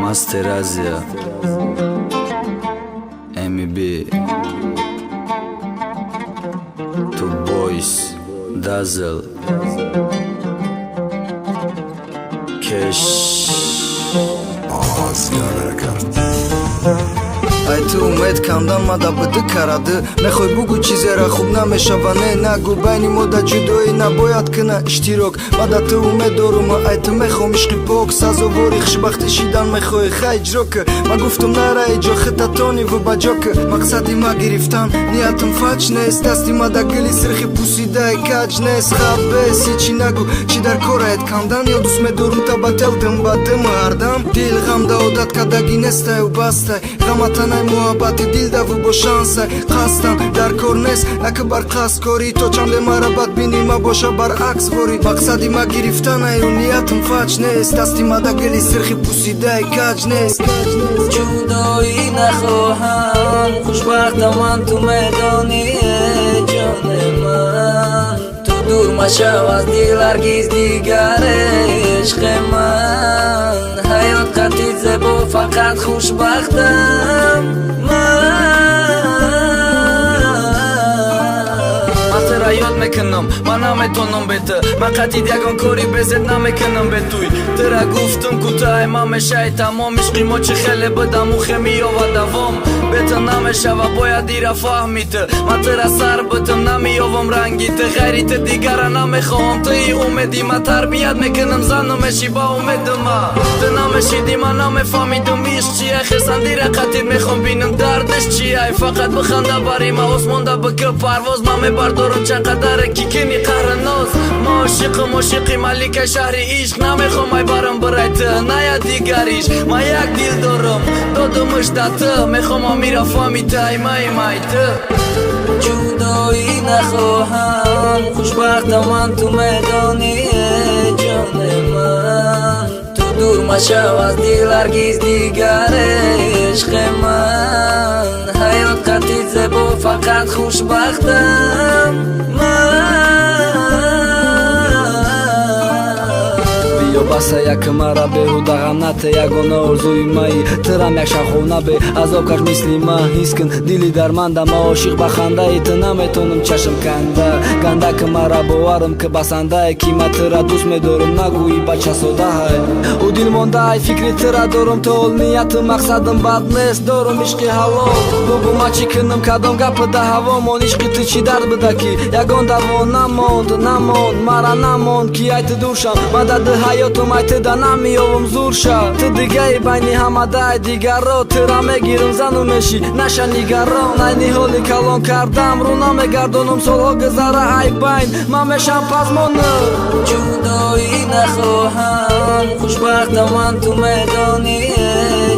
Master Asia, MEB, Two Boys, Dazzle, Cash. Ай ту умед камдан мада быды карады мехой бугу чизера хуб намешаване нагу байни мода ҷудоӣ набояд кина иштирок мада ту умед дорум ай ту мехом ишқи пок сазовори хушбахти шидан мехоҳӣ хай иҷрок ма гуфтум нараи ҷо хитатони ву баҷок мақсади ма гирифтан ниятум фаҷ нест дасти мада гили сирхи пусидаи каҷ нест хаб бес ҳичи нагу чӣ дар корает камдан ё дӯст медорум табател дым ба дым ҳардам дил ғамда одат кардаги нестаю бастай ғаматанай муҳаббати дилдаву бо шансай қасдам дар кор нест акбар қасд корӣ то чанде мара бадбинӣ ма боша баръакс ворӣ мақсади ма гирифтанаю ниятум фаҷ нест дасти мада гили сирхи пусидаи каҷ нест ҷудоӣ нахоҳам хушбахтаман ту медонӣ ҷони ман ту дур машав аз дил ҳаргиз дигар ишқи ман ҳаёт қатъи зебо фақат хушбахтам ёд мекунам ман наметонам бе ту ман қатъид ягон кори безед намекунам бе туй тира гуфтум кӯтаҳ ма мешаи тамом ишқи мо чӣ хеле будам ухе миёва давом бе ту намешава бояд ира фаҳми ту ман тира сар бутам намиёвам ранги ту ғайри ту дигара намехоҳам туи умеди ма тарбият мекунам зану мешӣ ба умеду ма ту намешиди ман намефаҳмидум ишқ чия хисандира қатъид мехом бинам дардиш чияй фақат биханда бари ма осмонда бикӯ парвоз ман мебардорам чақадаре ки кини қараноз ма ошиқи малика шаҳри ишқ намехом ай барам барай ту ная дигариш ма як дил дорам додумушда ту мехом амира фаҳмитай май ту ҷудоӣ нахоҳам хушбахтаман ту медонӣ ҷони ман ту дур машав аз дил ҳаргиз дигар ишқи ман ҳаёт қатъи зебо фақат хушбахтам баса як мара беҳуда ғам нате ягона орзуи маи тирам як шахов набе азоб каш мисли ма ҳис кун дили дарманда ма ошиқ ба хандаи ту наметонам чашм канда ганда ки мара боварам ки басандае ки ма тира дӯст медорам нагӯӣ бача содаҳай у дил мондаай фикри тира дорам то ҳол нияту мақсадам бад нест дорам ишқи ҳалол бугу ма чӣ кунам кадом гапи да ҳавомон ишқи ту чӣ дард буда ки ягон даво намонд мара намонд ки ай ту дуршам мадади ҳаётум ай ту да намиёвам зурша ту дигаи байни ҳамадаи дигарро тира мегирам зану мешӣ наша нигарон ай ниҳоли калон кардам рӯ намегардонам солҳо гузара ай байн ман мешам пазмону ҷудоӣ нахоҳам хушбахтаман ту медонӣ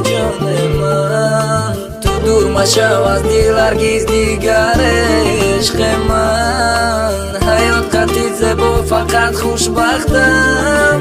ҷони ман ту дур машав аз дил ҳаргиз дигар ишқи ман ҳаёт қатъи зебо фақат хушбахтам